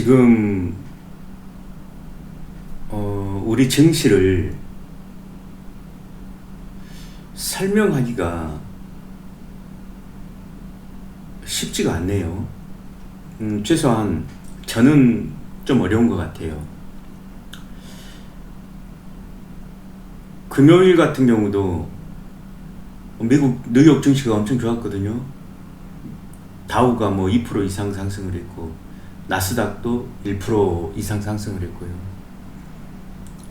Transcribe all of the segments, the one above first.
지금 우리 증시를 설명하기가 쉽지가 않네요. 최소한 저는 좀 어려운 것 같아요. 금요일 같은 경우도 미국 뉴욕 증시가 엄청 좋았거든요. 다우가 뭐 2% 이상 상승을 했고 나스닥도 1% 이상 상승을 했고요.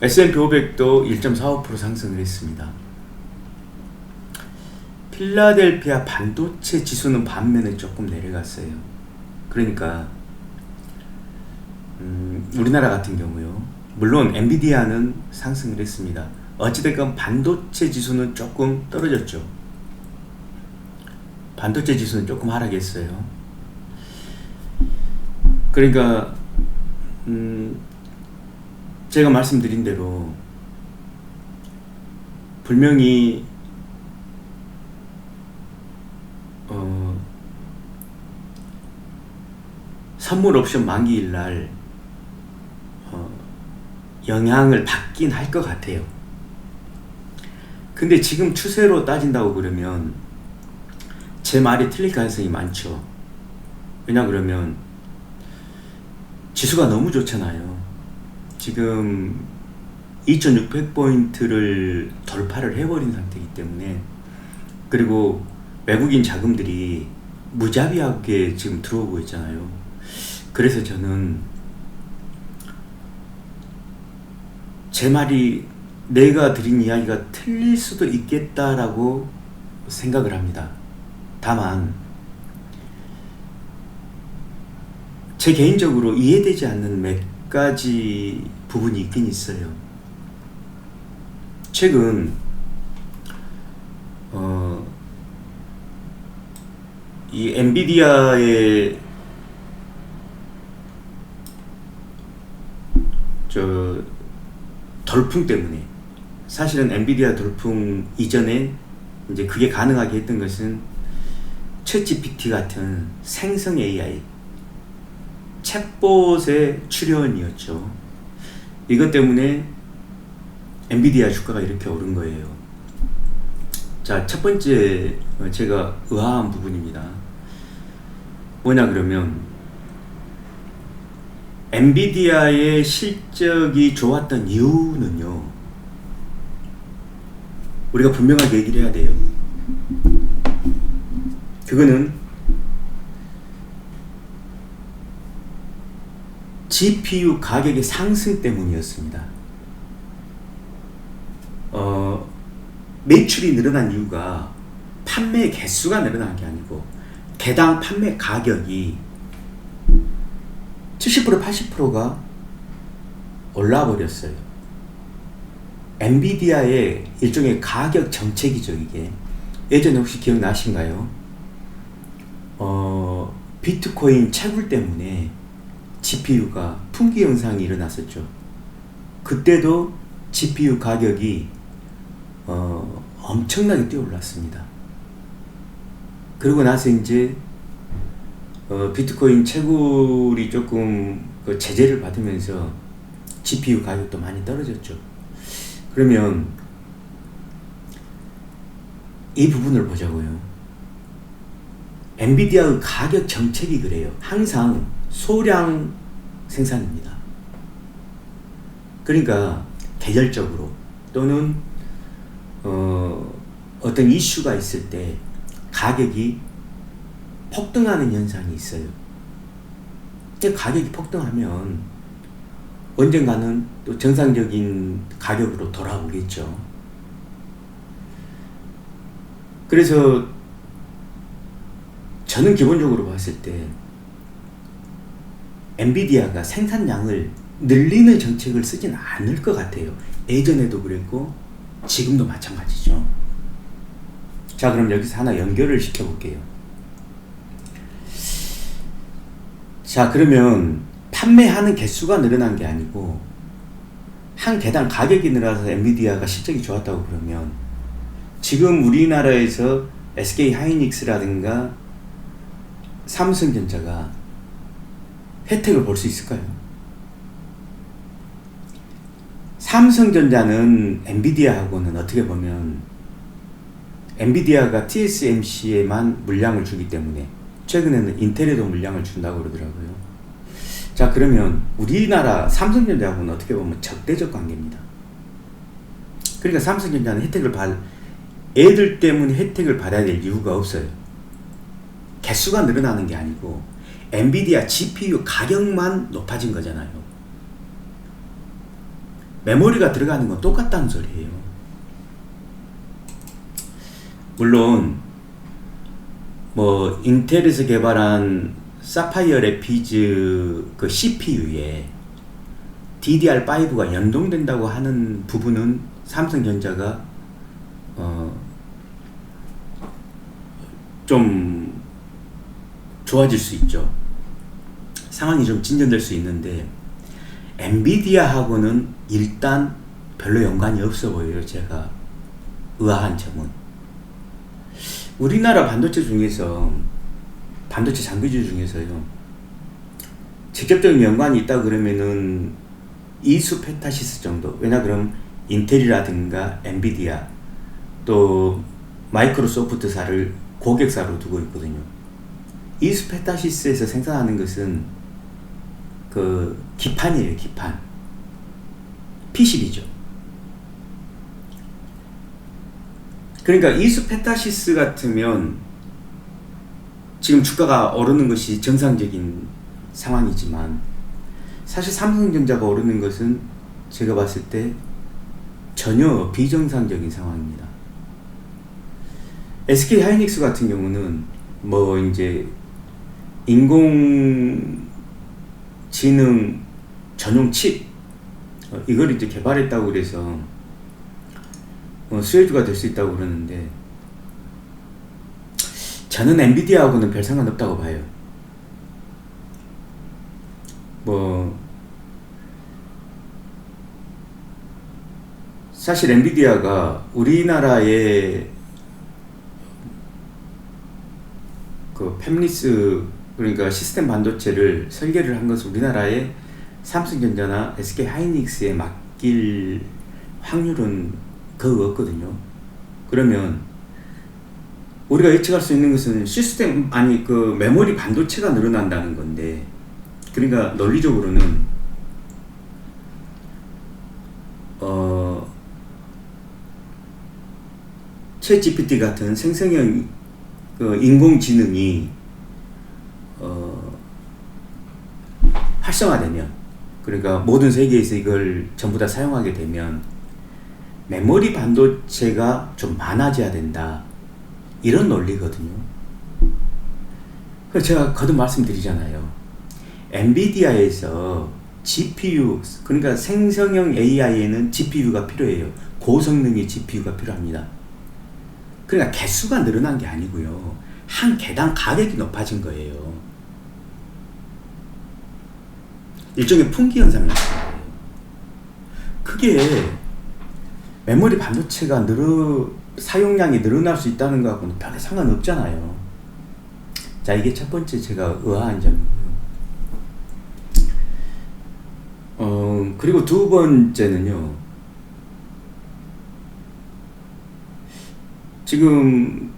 S&P 500도 1.45% 상승을 했습니다. 필라델피아 반도체 지수는 반면에 조금 내려갔어요. 그러니까 우리나라 같은 경우요. 물론 엔비디아는 상승을 했습니다. 어찌됐건 반도체 지수는 조금 떨어졌죠. 반도체 지수는 조금 하락했어요. 그러니까 제가 말씀드린 대로 분명히 선물 옵션 만기일 날 영향을 받긴 할 것 같아요. 근데 지금 추세로 따진다고 그러면 제 말이 틀릴 가능성이 많죠. 왜냐 그러면 지수가 너무 좋잖아요. 지금 2600포인트를 돌파를 해버린 상태이기 때문에, 그리고 외국인 자금들이 무자비하게 지금 들어오고 있잖아요. 그래서 저는 제 말이, 내가 드린 이야기가 틀릴 수도 있겠다라고 생각을 합니다. 다만 제 개인적으로 이해되지 않는 몇 가지 부분이 있긴 있어요. 최근 이 엔비디아의 돌풍 때문에, 사실은 엔비디아 돌풍 이전에 이제 그게 가능하게 했던 것은 챗GPT 같은 생성 AI, 챗봇의 출현이었죠. 이것 때문에 엔비디아 주가가 이렇게 오른 거예요. 자, 첫 번째 제가 의아한 부분입니다. 뭐냐 그러면 엔비디아의 실적이 좋았던 이유는요, 우리가 분명하게 얘기를 해야 돼요. 그거는 GPU 가격의 상승 때문이었습니다. 매출이 늘어난 이유가 판매 개수가 늘어난 게 아니고 개당 판매 가격이 70% 80%가 올라 버렸어요. 엔비디아의 일종의 가격 정책이죠, 이게. 예전에 혹시 기억나신가요? 비트코인 채굴 때문에 GPU가 품귀 현상이 일어났었죠. 그때도 GPU 가격이 엄청나게 뛰어올랐습니다. 그러고 나서 이제 비트코인 채굴이 조금 제재를 받으면서 GPU 가격도 많이 떨어졌죠. 그러면 이 부분을 보자고요. 엔비디아의 가격 정책이 그래요. 항상 소량 생산입니다. 그러니까 계절적으로 또는 어떤 이슈가 있을 때 가격이 폭등하는 현상이 있어요. 가격이 폭등하면 언젠가는 또 정상적인 가격으로 돌아오겠죠. 그래서 저는 기본적으로 봤을 때 엔비디아가 생산량을 늘리는 정책을 쓰진 않을 것 같아요. 예전에도 그랬고 지금도 마찬가지죠. 자, 그럼 여기서 하나 연결을 시켜볼게요. 자, 그러면 판매하는 개수가 늘어난 게 아니고 한 개당 가격이 늘어나서 엔비디아가 실적이 좋았다고 그러면, 지금 우리나라에서 SK 하이닉스라든가 삼성전자가 혜택을 볼 수 있을까요? 삼성전자는 엔비디아하고는 어떻게 보면 엔비디아가 TSMC에만 물량을 주기 때문에 최근에는 인텔에도 물량을 준다고 그러더라고요. 자, 그러면 우리나라 삼성전자하고는 어떻게 보면 적대적 관계입니다. 그러니까 삼성전자는 애들 때문에 혜택을 받아야 될 이유가 없어요. 개수가 늘어나는 게 아니고 엔비디아 GPU 가격만 높아진 거잖아요. 메모리가 들어가는 건 똑같다는 소리예요. 물론 뭐 인텔에서 개발한 사파이어 레피즈 그 CPU에 DDR5가 연동된다고 하는 부분은 삼성전자가 좀 좋아질 수 있죠. 상황이 좀 진전될 수 있는데 엔비디아하고는 일단 별로 연관이 없어 보여요. 제가 의아한 점은 우리나라 반도체 중에서 반도체 장비주 중에서요 직접적인 연관이 있다 그러면은 이수 페타시스 정도. 왜냐 그럼 인텔이라든가 엔비디아 또 마이크로소프트사를 고객사로 두고 있거든요. 이수 페타시스에서 생산하는 것은 그 기판이에요. 기판 PCB죠. 그러니까 이수 페타시스 같으면 지금 주가가 오르는 것이 정상적인 상황이지만 사실 삼성전자가 오르는 것은 제가 봤을 때 전혀 비정상적인 상황입니다. SK 하이닉스 같은 경우는 뭐 이제 인공지능 전용 칩 이걸 이제 개발했다고 그래서 수혜주가 될 수 있다고 그러는데 저는 엔비디아하고는 별 상관없다고 봐요. 뭐 사실 엔비디아가 우리나라의 그 팹리스 그러니까 시스템 반도체를 설계를 한 것은 우리나라의 삼성전자나 SK 하이닉스에 맡길 확률은 거의 없거든요. 그러면 우리가 예측할 수 있는 것은 그 메모리 반도체가 늘어난다는 건데, 그러니까 논리적으로는 챗GPT 같은 생성형 인공지능이 활성화되면, 그러니까 모든 세계에서 이걸 전부 다 사용하게 되면 메모리 반도체가 좀 많아져야 된다, 이런 논리거든요. 그래서 제가 거듭 말씀드리잖아요. 엔비디아에서 GPU, 그러니까 생성형 AI에는 GPU가 필요해요. 고성능의 GPU가 필요합니다. 그러니까 개수가 늘어난 게 아니고요, 한 개당 가격이 높아진 거예요. 일종의 풍기 현상이 나타나요. 그게 메모리 반도체가 사용량이 늘어날 수 있다는 것하고는 별로 상관없잖아요. 자, 이게 첫 번째 제가 의아한 점이고요. 그리고 두 번째는요, 지금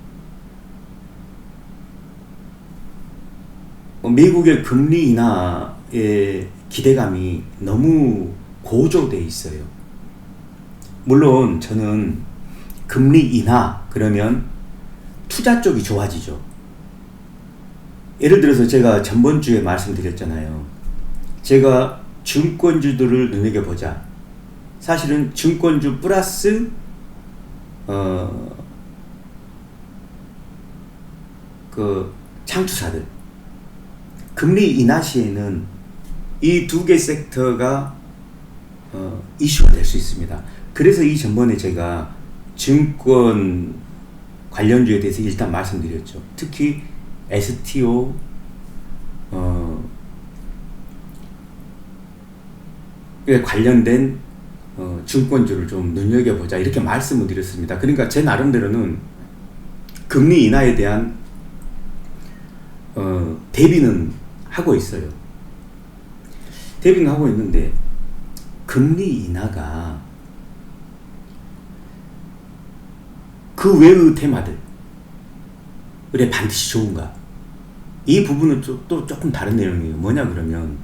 미국의 금리 인하의 기대감이 너무 고조돼 있어요. 물론 저는 금리 인하 그러면 투자 쪽이 좋아지죠. 예를 들어서 제가 전번주에 말씀드렸잖아요. 제가 증권주들을 눈여겨보자. 사실은 증권주 플러스 그 창투사들, 금리 인하 시에는 이 두 개 섹터가 이슈가 될 수 있습니다. 그래서 이 전번에 제가 증권 관련주에 대해서 일단 말씀드렸죠. 특히 STO 관련된 증권주를 좀 눈여겨보자, 이렇게 말씀을 드렸습니다. 그러니까 제 나름대로는 금리 인하에 대한 대비는 하고 있어요. 대빙하고 있는데 금리 인하가 그 외의 테마들에 반드시 좋은가? 이 부분은 또 조금 다른 내용이에요. 뭐냐 그러면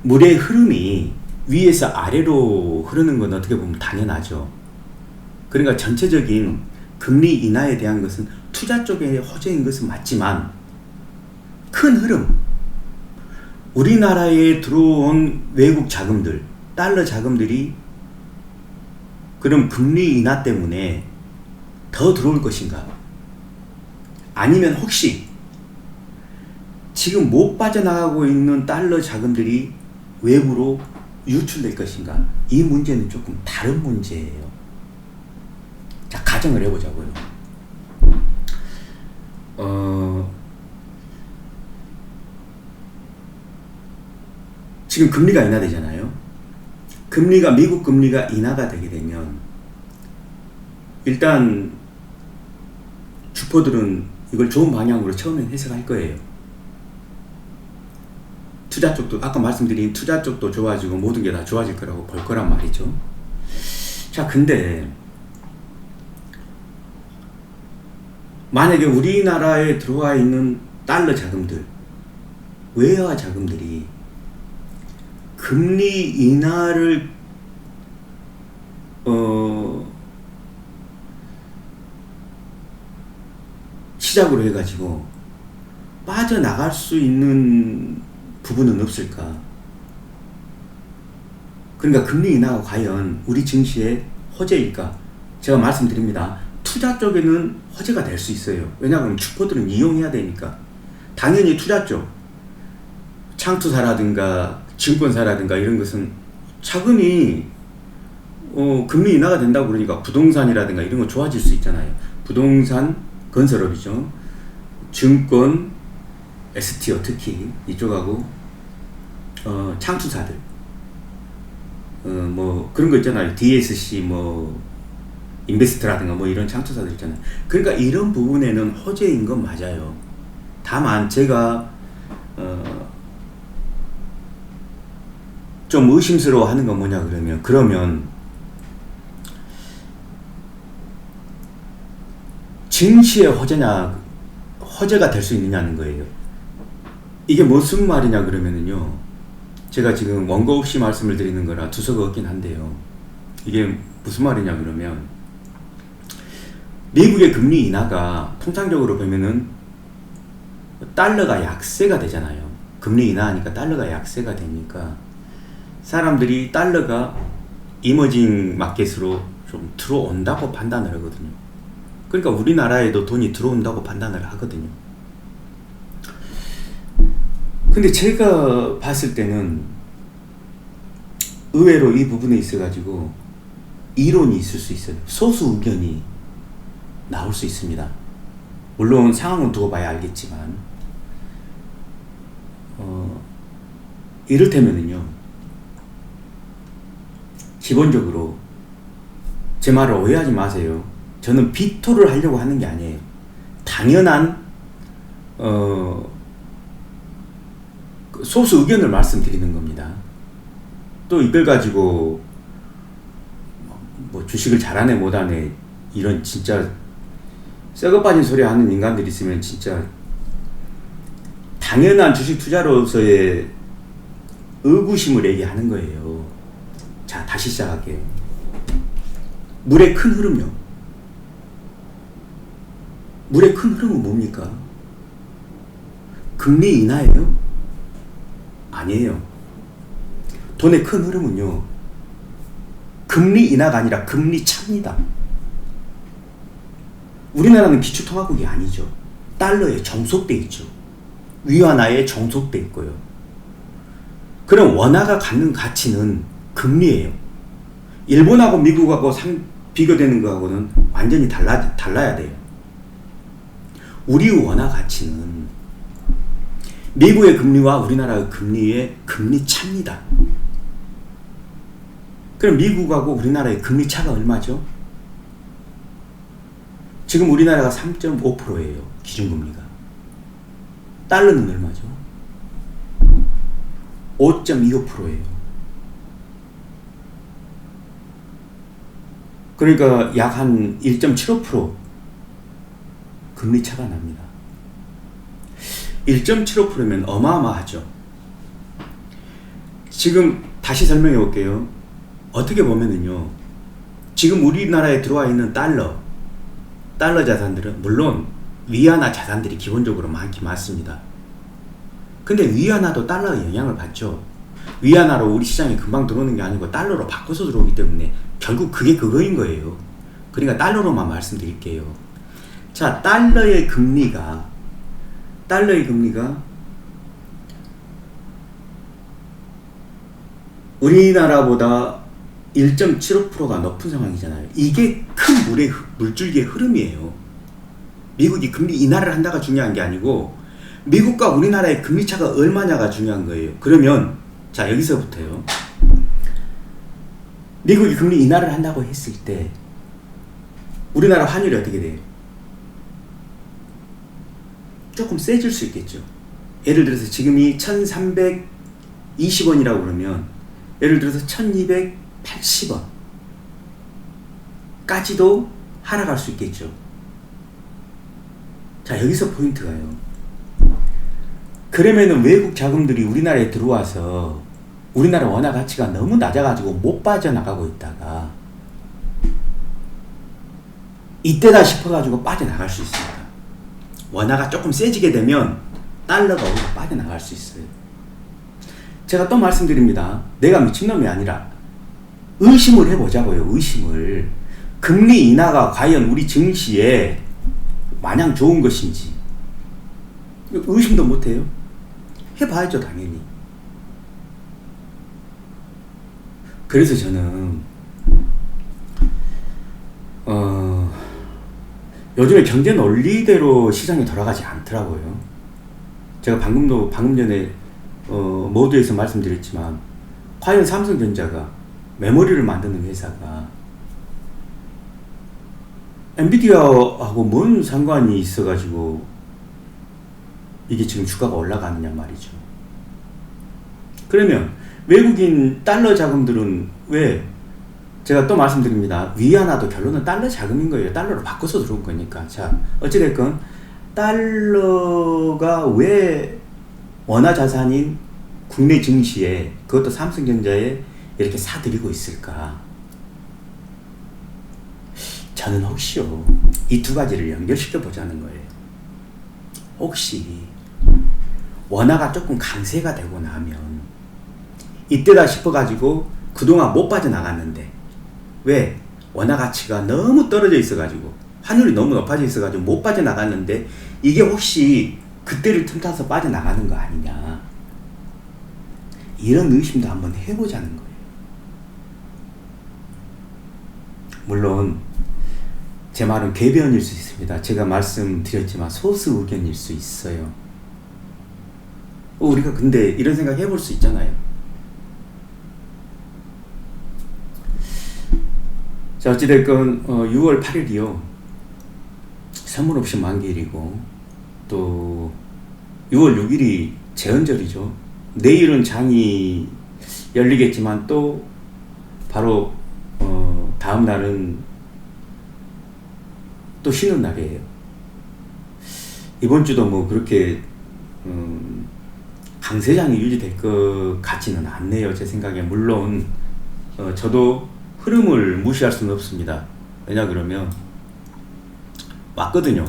물의 흐름이 위에서 아래로 흐르는 건 어떻게 보면 당연하죠. 그러니까 전체적인 금리 인하에 대한 것은 투자 쪽의 호재인 것은 맞지만 큰 흐름, 우리나라에 들어온 외국 자금들, 달러 자금들이 그럼 금리 인하 때문에 더 들어올 것인가? 아니면 혹시 지금 못 빠져나가고 있는 달러 자금들이 외부로 유출될 것인가? 이 문제는 조금 다른 문제예요. 자, 가정을 해보자고요. 지금 금리가 인하되잖아요. 미국 금리가 인하가 되게 되면 일단 주포들은 이걸 좋은 방향으로 처음엔 해석할 거예요. 투자 쪽도, 아까 말씀드린 투자 쪽도 좋아지고 모든 게 다 좋아질 거라고 볼 거란 말이죠. 자, 근데 만약에 우리나라에 들어와 있는 달러 자금들, 외화 자금들이 금리 인하를 시작으로 해가지고 빠져나갈 수 있는 부분은 없을까? 그러니까 금리 인하가 과연 우리 증시의 호재일까? 제가 말씀드립니다. 투자 쪽에는 호재가 될 수 있어요. 왜냐하면 주포들은 이용해야 되니까. 당연히 투자 쪽, 창투사라든가 증권사라든가 이런 것은 자금이 금리 인하가 된다고 그러니까 부동산이라든가 이런 거 좋아질 수 있잖아요. 부동산, 건설업이죠. 증권, STO 특히 이쪽하고 창투사들 뭐 그런 거 있잖아요. DSC 뭐 인베스트라든가 뭐 이런 창투사들 있잖아요. 그러니까 이런 부분에는 호재인 건 맞아요. 다만 제가 좀 의심스러워 하는 건 뭐냐 그러면 증시의 호재가 될 수 있느냐는 거예요. 이게 무슨 말이냐 그러면은요, 제가 지금 원고 없이 말씀을 드리는 거라 두서가 없긴 한데요, 이게 무슨 말이냐 그러면 미국의 금리 인하가 통상적으로 보면은 달러가 약세가 되잖아요. 금리 인하하니까 달러가 약세가 되니까 사람들이 달러가 이머징 마켓으로 좀 들어온다고 판단을 하거든요. 그러니까 우리나라에도 돈이 들어온다고 판단을 하거든요. 근데 제가 봤을 때는 의외로 이 부분에 있어가지고 이론이 있을 수 있어요. 소수 의견이 나올 수 있습니다. 물론 상황은 두고 봐야 알겠지만 이를테면은요, 기본적으로 제 말을 오해하지 마세요. 저는 비토를 하려고 하는 게 아니에요. 당연한 소수 의견을 말씀드리는 겁니다. 또 이걸 가지고 뭐 주식을 잘하네 못하네 이런 진짜 썩어 빠진 소리 하는 인간들이 있으면 진짜 당연한 주식 투자로서의 의구심을 얘기하는 거예요. 자, 다시 시작할게요. 물의 큰 흐름요. 물의 큰 흐름은 뭡니까? 금리 인하예요? 아니에요. 돈의 큰 흐름은요, 금리 인하가 아니라 금리 차입니다. 우리나라는 기축통화국이 아니죠. 달러에 종속돼 있죠. 위안화에 종속돼 있고요. 그럼 원화가 갖는 가치는 금리예요. 일본하고 미국하고 비교되는 거하고는 완전히 달라야 돼요. 우리 원화 가치는 미국의 금리와 우리나라의 금리의 금리 차입니다. 그럼 미국하고 우리나라의 금리 차가 얼마죠? 지금 우리나라가 3.5%예요. 기준금리가. 달러는 얼마죠? 5.25%예요. 그러니까 약 한 1.75% 금리 차가 납니다. 1.75%면 어마어마하죠. 지금 다시 설명해 볼게요. 어떻게 보면은요, 지금 우리나라에 들어와 있는 달러 자산들은 물론 위안화 자산들이 기본적으로 많긴 많습니다. 근데 위안화도 달러의 영향을 받죠. 위안화로 우리 시장에 금방 들어오는 게 아니고 달러로 바꿔서 들어오기 때문에 결국 그게 그거인 거예요. 그러니까 달러로만 말씀드릴게요. 자, 달러의 금리가 우리나라보다 1.75%가 높은 상황이잖아요. 이게 큰 물줄기의 흐름이에요. 미국이 금리 인하를 한다가 중요한 게 아니고 미국과 우리나라의 금리 차가 얼마냐가 중요한 거예요. 그러면 자, 여기서부터요. 미국이 금리 인하를 한다고 했을 때 우리나라 환율이 어떻게 돼요? 조금 세질 수 있겠죠. 예를 들어서 지금이 1320원이라고 그러면 예를 들어서 1280원 까지도 하락할 수 있겠죠. 자, 여기서 포인트가요. 그러면은 외국 자금들이 우리나라에 들어와서 우리나라 원화 가치가 너무 낮아가지고 못 빠져나가고 있다가 이때다 싶어가지고 빠져나갈 수 있습니다. 원화가 조금 세지게 되면 달러가 오히려 빠져나갈 수 있어요. 제가 또 말씀드립니다. 내가 미친놈이 아니라 의심을 해보자고요. 의심을. 금리 인하가 과연 우리 증시에 마냥 좋은 것인지 의심도 못해요. 해봐야죠, 당연히. 그래서 저는 요즘에 경제 논리대로 시장이 돌아가지 않더라고요. 제가 방금 전에 모두에서 말씀드렸지만 과연 삼성전자가 메모리를 만드는 회사가 엔비디아하고 뭔 상관이 있어가지고 이게 지금 주가가 올라가느냐 말이죠. 그러면 외국인 달러 자금들은 왜, 제가 또 말씀드립니다. 위안화도 결론은 달러 자금인 거예요. 달러로 바꿔서 들어온 거니까. 자, 어찌됐건 달러가 왜 원화 자산인 국내 증시에, 그것도 삼성전자에 이렇게 사들이고 있을까? 저는 혹시요, 이 두 가지를 연결시켜 보자는 거예요. 혹시 원화가 조금 강세가 되고 나면 이때다 싶어가지고 그동안 못 빠져나갔는데, 왜? 원화 가치가 너무 떨어져 있어가지고 환율이 너무 높아져 있어가지고 못 빠져나갔는데 이게 혹시 그때를 틈타서 빠져나가는 거 아니냐, 이런 의심도 한번 해보자는 거예요. 물론 제 말은 궤변일 수 있습니다. 제가 말씀드렸지만 소수 의견일 수 있어요. 우리가 근데 이런 생각 해볼 수 있잖아요. 자, 어찌됐건 6월 8일이요 선물 옵션 만기일이고 또 6월 6일이 제헌절이죠. 내일은 장이 열리겠지만 또 바로 다음 날은 또 쉬는 날이에요. 이번 주도 뭐 그렇게 강세장이 유지될 것 같지는 않네요, 제 생각에. 물론 저도 흐름을 무시할 수는 없습니다. 왜냐 그러면 왔거든요.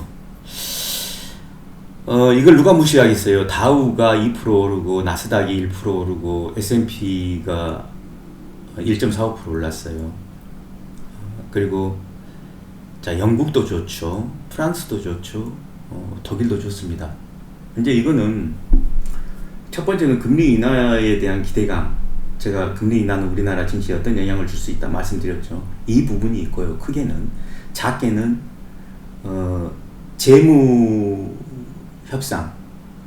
이걸 누가 무시하겠어요. 다우가 2% 오르고 나스닥이 1% 오르고 S&P가 1.45% 올랐어요. 그리고 자, 영국도 좋죠. 프랑스도 좋죠. 독일도 좋습니다. 이제 이거는 첫 번째는 금리 인하에 대한 기대감. 제가 금리 인하는 우리나라 증시에 어떤 영향을 줄 수 있다 말씀드렸죠. 이 부분이 있고요. 크게는, 작게는 재무 협상,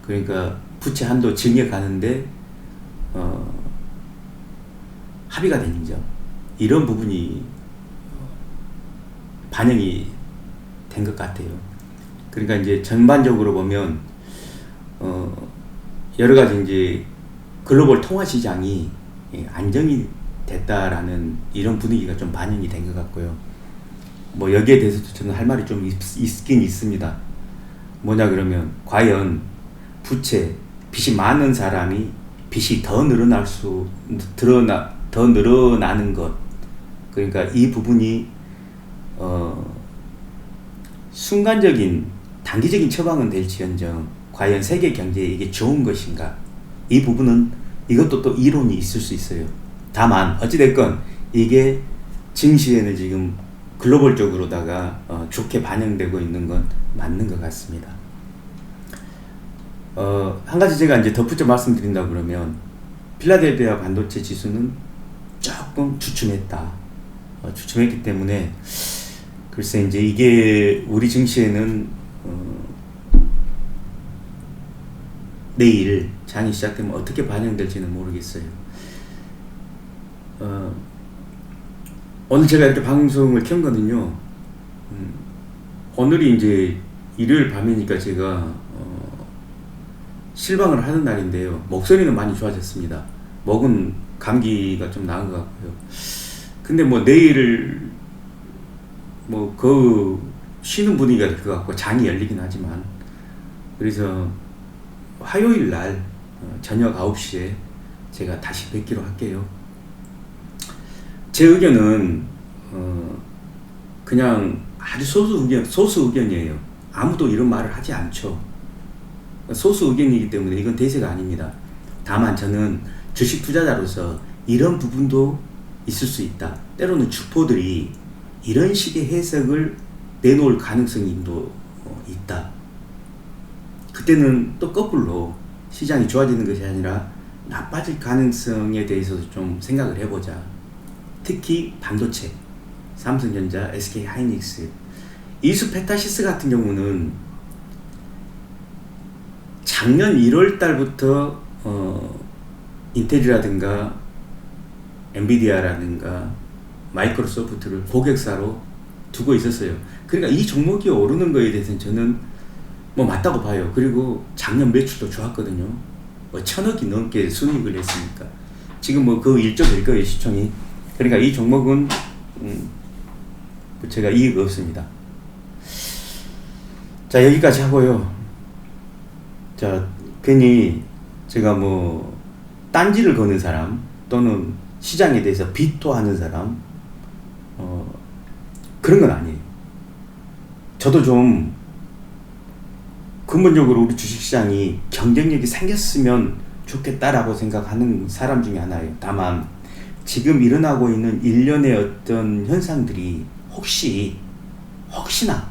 그러니까 부채 한도 증액 가는데 합의가 되는 점, 이런 부분이 반영이 된 것 같아요. 그러니까 이제 전반적으로 보면 여러 가지 이제 글로벌 통화 시장이 안정이 됐다라는 이런 분위기가 좀 반영이 된 것 같고요. 뭐 여기에 대해서도 저는 할 말이 좀 있긴 있습니다. 뭐냐 그러면 과연 빚이 많은 사람이 빚이 더 늘어나는 것, 그러니까 이 부분이 순간적인 단기적인 처방은 될지언정 과연 세계 경제에 이게 좋은 것인가, 이 부분은 이것도 또 이론이 있을 수 있어요. 다만 어찌됐건 이게 증시에는 지금 글로벌적으로다가 좋게 반영되고 있는 건 맞는 것 같습니다. 한 가지 제가 이제 덧붙여 말씀드린다 그러면 필라델피아 반도체 지수는 조금 주춤했다. 주춤했기 때문에 글쎄 이제 이게 우리 증시에는 내일 장이 시작되면 어떻게 반영될지는 모르겠어요. 오늘 제가 이렇게 방송을 켰거든요. 오늘이 이제 일요일 밤이니까 제가 실방을 하는 날인데요. 목소리는 많이 좋아졌습니다. 목은 감기가 좀 나은 것 같고요. 근데 뭐 내일 쉬는 분위기가 될 것 같고 장이 열리긴 하지만, 그래서 화요일 날 저녁 9시에 제가 다시 뵙기로 할게요. 제 의견은 그냥 아주 소수 의견이에요. 아무도 이런 말을 하지 않죠. 소수 의견이기 때문에 이건 대세가 아닙니다. 다만 저는 주식 투자자로서 이런 부분도 있을 수 있다. 때로는 주포들이 이런 식의 해석을 내놓을 가능성이 또 있다. 그때는 또 거꾸로 시장이 좋아지는 것이 아니라 나빠질 가능성에 대해서도 좀 생각을 해보자. 특히 반도체, 삼성전자, SK하이닉스, 이수페타시스 같은 경우는 작년 1월 달부터 인텔이라든가 엔비디아라든가 마이크로소프트를 고객사로 두고 있었어요. 그러니까 이 종목이 오르는 거에 대해서는 저는 맞다고 봐요. 그리고 작년 매출도 좋았거든요. 1,000억이 넘게 순이익을 했으니까. 지금 그 1.1 거예요, 시총이. 그러니까 이 종목은 제가 이익 없습니다. 자, 여기까지 하고요. 자, 괜히 제가 딴지를 거는 사람 또는 시장에 대해서 비토하는 사람 그런 건 아니에요. 저도 좀 근본적으로 우리 주식시장이 경쟁력이 생겼으면 좋겠다라고 생각하는 사람 중에 하나예요. 다만 지금 일어나고 있는 일련의 어떤 현상들이 혹시나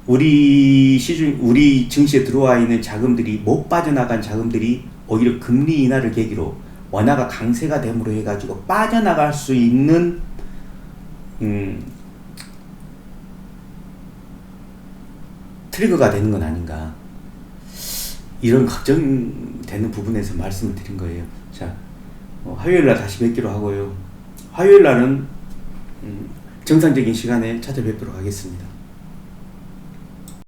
우리 증시에 들어와 있는 자금들이, 못 빠져나간 자금들이 오히려 금리 인하를 계기로 원화가 강세가 됨으로 해가지고 빠져나갈 수 있는 트리거가 되는 건 아닌가, 이런 걱정되는 부분에서 말씀을 드린 거예요. 자, 화요일날 다시 뵙기로 하고요. 화요일날은 정상적인 시간에 찾아뵙도록 하겠습니다.